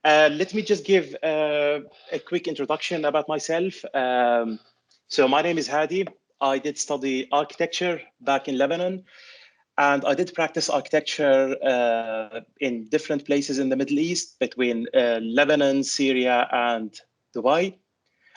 Let me just give a quick introduction about myself. So my name is Hadi. I did study architecture back in Lebanon, and I did practice architecture in different places in the Middle East between Lebanon, Syria, and Dubai.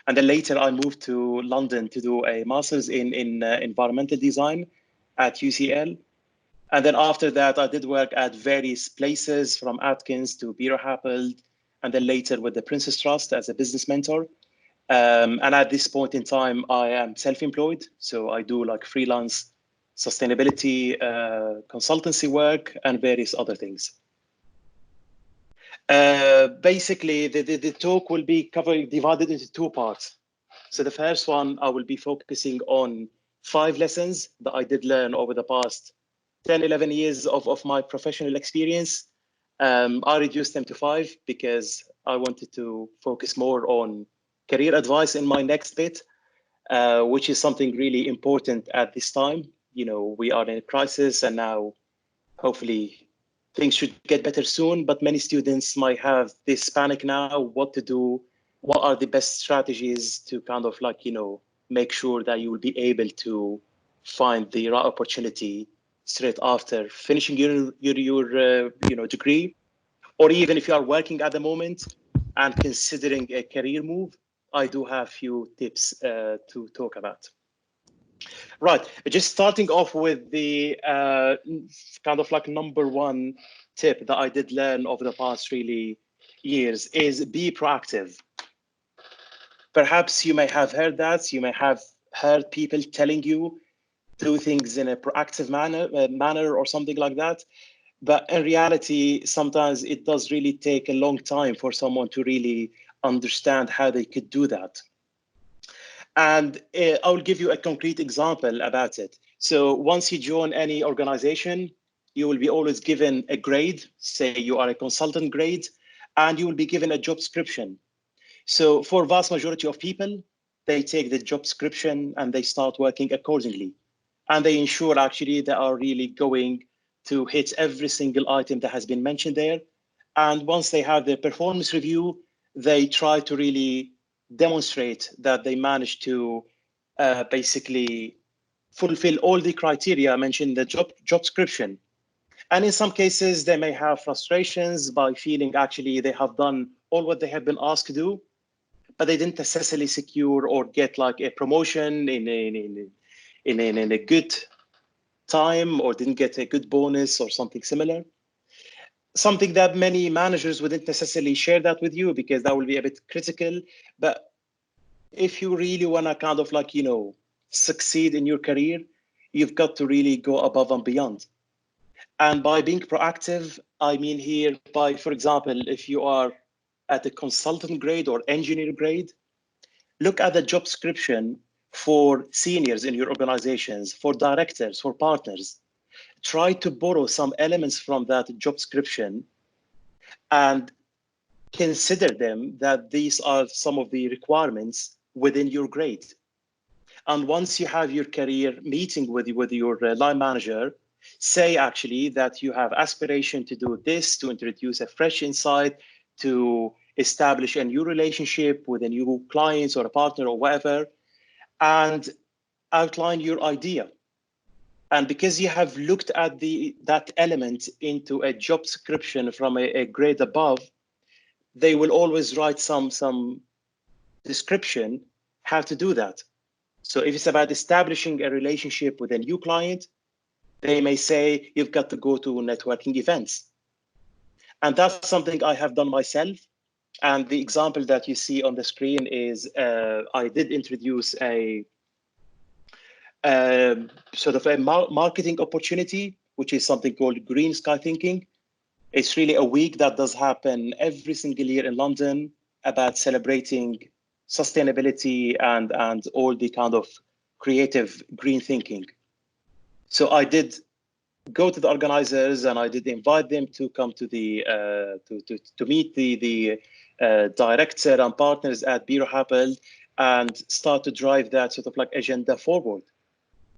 And then later I moved to London to do a master's in environmental design at UCL. And then after that, I did work at various places from Atkins to Biro Happold, and then later with the Princess Trust as a business mentor. And at this point in time, I am self-employed. So I do like freelance sustainability consultancy work and various other things. Basically, the talk will be divided into two parts. So the first one, I will be focusing on 5 lessons that I did learn over the past 10, 11 years of my professional experience. I reduced them to 5 because I wanted to focus more on career advice in my next bit, which is something really important at this time. You know, we are in a crisis, and now hopefully things should get better soon, but many students might have this panic now, what to do, what are the best strategies to kind of like, you know, make sure that you will be able to find the right opportunity straight after finishing your degree, or even if you are working at the moment and considering a career move. I do have a few tips to talk about. Right, just starting off with the kind of like number 1 tip that I did learn over the past really years is be proactive. Perhaps you may have heard that, you may have heard people telling you do things in a proactive manner or something like that. But in reality, sometimes it does really take a long time for someone to really understand how they could do that. And I'll give you a concrete example about it. So once you join any organization, you will be always given a grade, say you are a consultant grade, and you will be given a job description. So for vast majority of people, they take the job description and they start working accordingly. And they ensure actually they are really going to hit every single item that has been mentioned there. And once they have their performance review, they try to really demonstrate that they managed to basically fulfill all the criteria mentioned in the job description. And in some cases, they may have frustrations by feeling actually they have done all what they have been asked to do, but they didn't necessarily secure or get like a promotion in a good time, or didn't get a good bonus or something similar. Something that many managers wouldn't necessarily share that with you because that will be a bit critical. But if you really want to kind of like, you know, succeed in your career, you've got to really go above and beyond. And by being proactive, I mean here by, for example, if you are at the consultant grade or engineer grade, look at the job description for seniors in your organizations, for directors, for partners. Try to borrow some elements from that job description and consider them that these are some of the requirements within your grade. And once you have your career meeting with your line manager, say actually that you have aspiration to do this, to introduce a fresh insight, to establish a new relationship with a new client or a partner or whatever, and outline your idea. And because you have looked at that element into a job description from a grade above, they will always write some description how to do that. So if it's about establishing a relationship with a new client, they may say you've got to go to networking events. And that's something I have done myself. And the example that you see on the screen is I did introduce a sort of a marketing opportunity, which is something called Green Sky Thinking. It's really a week that does happen every single year in London about celebrating sustainability and all the kind of creative green thinking. So I did go to the organizers and I did invite them to come to the to meet the director and partners at Biro Happold and start to drive that sort of like agenda forward.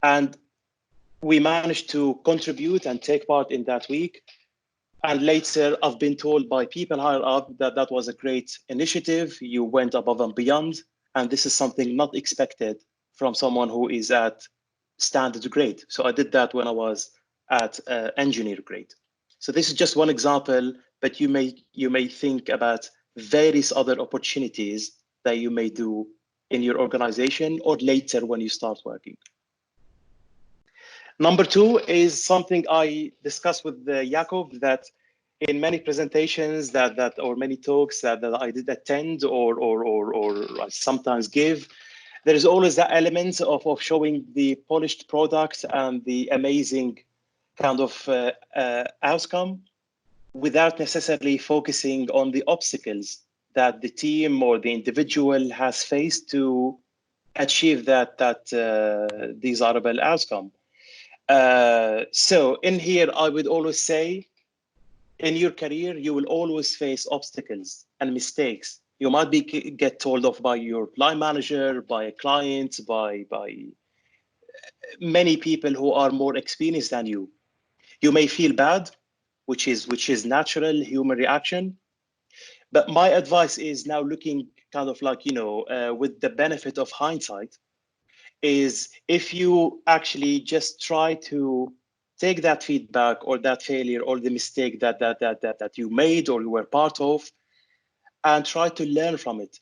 And we managed to contribute and take part in that week. And later, I've been told by people higher up that that was a great initiative. You went above and beyond. And this is something not expected from someone who is at standard grade. So I did that when I was at engineer grade. So this is just one example, but you may think about various other opportunities that you may do in your organization or later when you start working. Number two is something I discussed with Jakob, that in many presentations or many talks that I did attend or I sometimes give, there is always that element of showing the polished product and the amazing kind of outcome without necessarily focusing on the obstacles that the team or the individual has faced to achieve that desirable outcome. So in here, I would always say, in your career, you will always face obstacles and mistakes. You might get told off by your line manager, by a client, by many people who are more experienced than you. You may feel bad, which is natural human reaction. But my advice is, now looking kind of like, with the benefit of hindsight, is if you actually just try to take that feedback or that failure or the mistake that you made or you were part of, and try to learn from it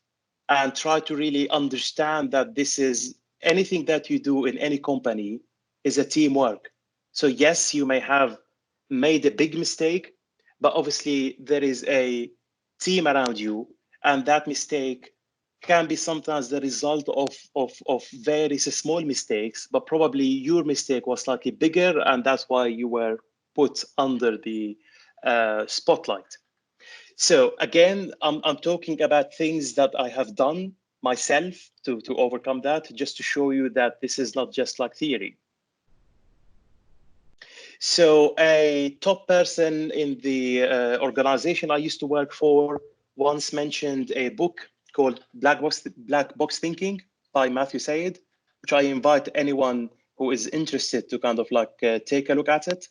and try to really understand that this is anything that you do in any company is a teamwork. So yes, you may have made a big mistake, but obviously there is a team around you, and that mistake can be sometimes the result of various small mistakes, but probably your mistake was slightly bigger, and that's why you were put under the spotlight. So again, I'm talking about things that I have done myself to overcome that, just to show you that this is not just like theory. So a top person in the organization I used to work for once mentioned a book called Black Box Thinking by Matthew Syed, which I invite anyone who is interested to kind of like take a look at it.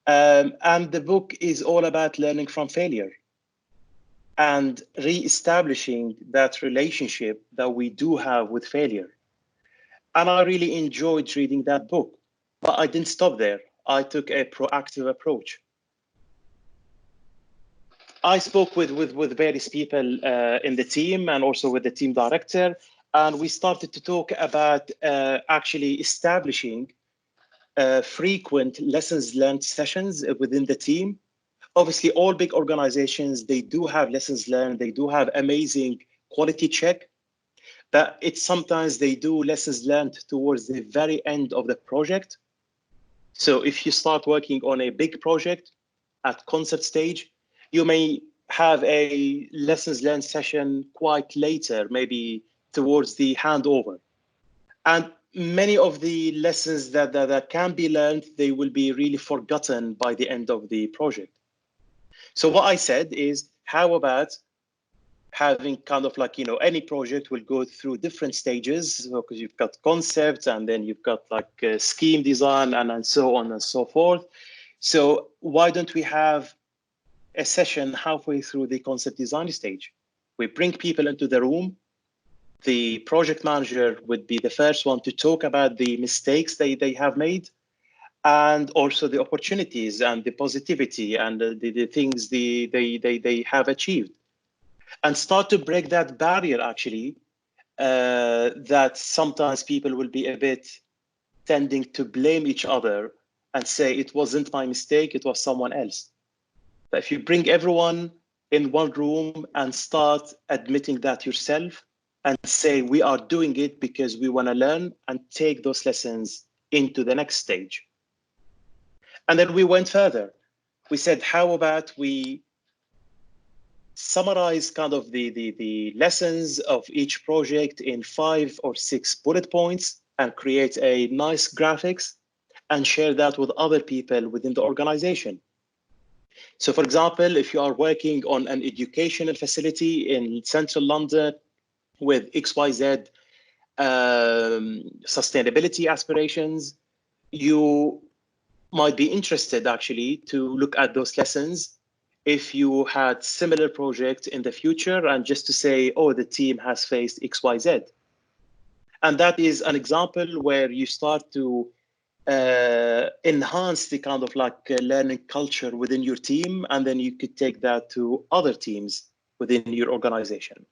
And the book is all about learning from failure and re-establishing that relationship that we do have with failure. And I really enjoyed reading that book, but I didn't stop there. I took a proactive approach. I spoke with various people in the team and also with the team director, and we started to talk about actually establishing frequent lessons learned sessions within the team. Obviously, all big organizations, they do have lessons learned, they do have amazing quality check, but it's sometimes they do lessons learned towards the very end of the project. So if you start working on a big project at concept stage, you may have a lessons learned session quite later, maybe towards the handover. And many of the lessons that can be learned, they will be really forgotten by the end of the project. So what I said is, how about having kind of like, any project will go through different stages, because you've got concepts and then you've got like scheme design and so on and so forth. So why don't we have a session halfway through the concept design stage? We bring people into the room. The project manager would be the first one to talk about the mistakes they have made, and also the opportunities and the positivity and the things they have achieved, and start to break that barrier, actually, that sometimes people will be a bit tending to blame each other and say, it wasn't my mistake, it was someone else. But if you bring everyone in one room and start admitting that yourself and say, we are doing it because we want to learn, and take those lessons into the next stage. And then we went further. We said, how about we summarize kind of the lessons of each project in 5 or 6 bullet points and create a nice graphics and share that with other people within the organization. So for example, if you are working on an educational facility in central London with XYZ sustainability aspirations, you might be interested actually to look at those lessons if you had similar projects in the future, and just to say, oh, the team has faced XYZ. And that is an example where you start to enhance the kind of like learning culture within your team, and then you could take that to other teams within your organization.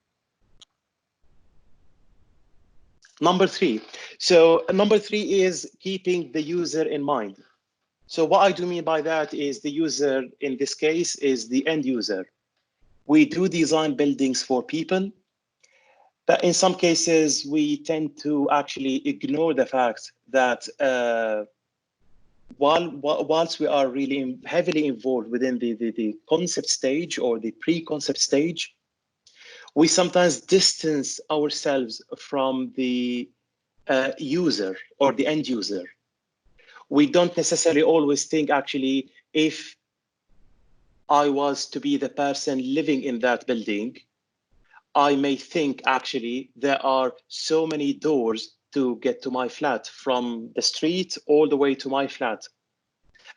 Number three. So number three is keeping the user in mind. So what I do mean by that is the user in this case is the end user. We do design buildings for people, but in some cases we tend to actually ignore the fact that whilst we are really heavily involved within the concept stage or the pre-concept stage, we sometimes distance ourselves from the user or the end user. We don't necessarily always think, actually, if I was to be the person living in that building, I may think, actually, there are so many doors to get to my flat from the street all the way to my flat.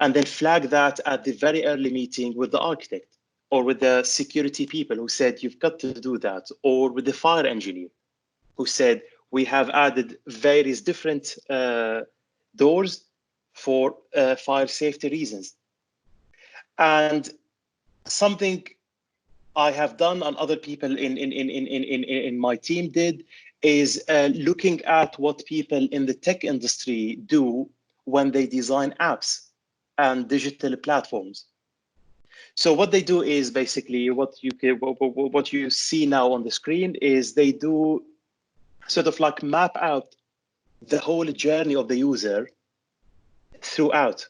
And then flag that at the very early meeting with the architect or with the security people who said, you've got to do that, or with the fire engineer who said, we have added various different doors for fire safety reasons. And something I have done and other people in my team did is looking at what people in the tech industry do when they design apps and digital platforms. So what they do is basically what you see now on the screen is they do sort of like map out the whole journey of the user throughout.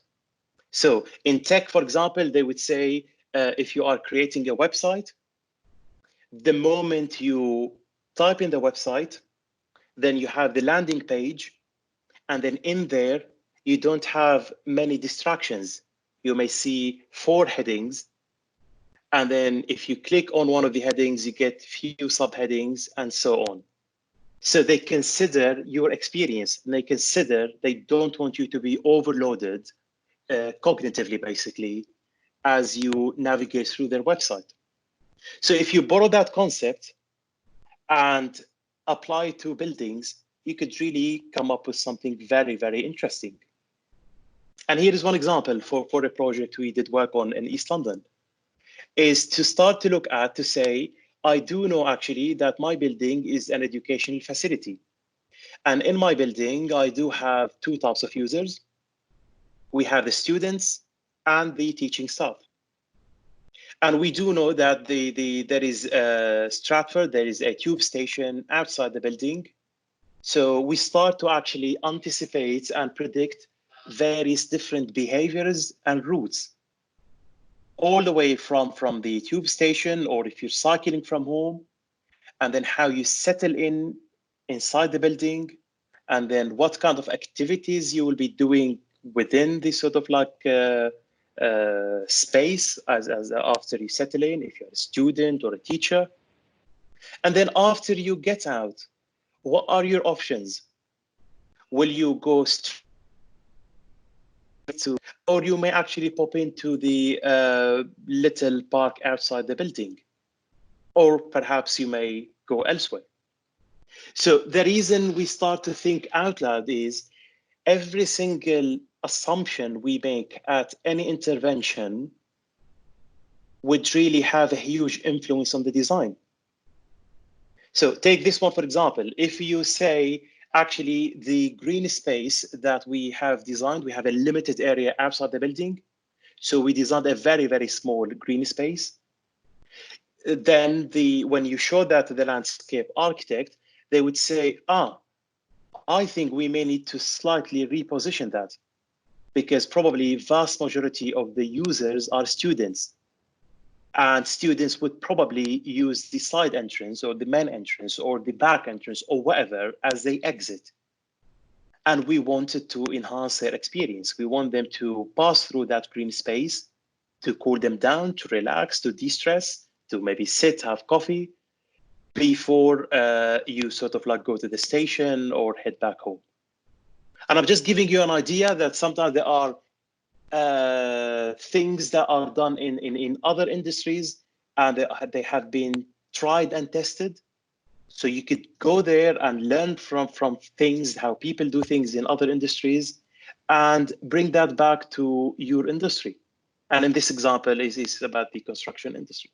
So in tech, for example, they would say, if you are creating a website, the moment you type in the website, then you have the landing page, and then in there, you don't have many distractions. You may see 4 headings, and then if you click on one of the headings, you get few subheadings and so on. So they consider your experience, and they don't want you to be overloaded cognitively, basically, as you navigate through their website. So if you borrow that concept and apply it to buildings, you could really come up with something very, very interesting. And here is one example for a project we did work on in East London, is to start to look at, to say, I do know actually that my building is an educational facility. And in my building, I do have 2 types of users. We have the students and the teaching staff. And we do know that there is Stratford, there is a tube station outside the building. So we start to actually anticipate and predict various different behaviors and routes, all the way from the tube station, or if you're cycling from home, and then how you settle inside the building, and then what kind of activities you will be doing within this sort of like space as after you settle in, if you're a student or a teacher. And then after you get out, what are your options? Will you go straight to, or you may actually pop into the little park outside the building, or perhaps you may go elsewhere. So the reason we start to think out loud is every single assumption we make at any intervention would really have a huge influence on the design. So take this one, for example. If you say, actually, the green space that we have designed, we have a limited area outside the building. So we designed a very, very small green space. Then when you show that to the landscape architect, they would say, I think we may need to slightly reposition that, because probably vast majority of the users are students. And students would probably use the side entrance or the main entrance or the back entrance or whatever as they exit. And we wanted to enhance their experience. We want them to pass through that green space, to cool them down, to relax, to de-stress, to maybe sit, have coffee, before you sort of like go to the station or head back home. And I'm just giving you an idea that sometimes there are things that are done in other industries, and they have been tried and tested. So you could go there and learn from things, how people do things in other industries, and bring that back to your industry. And in this example, is about the construction industry.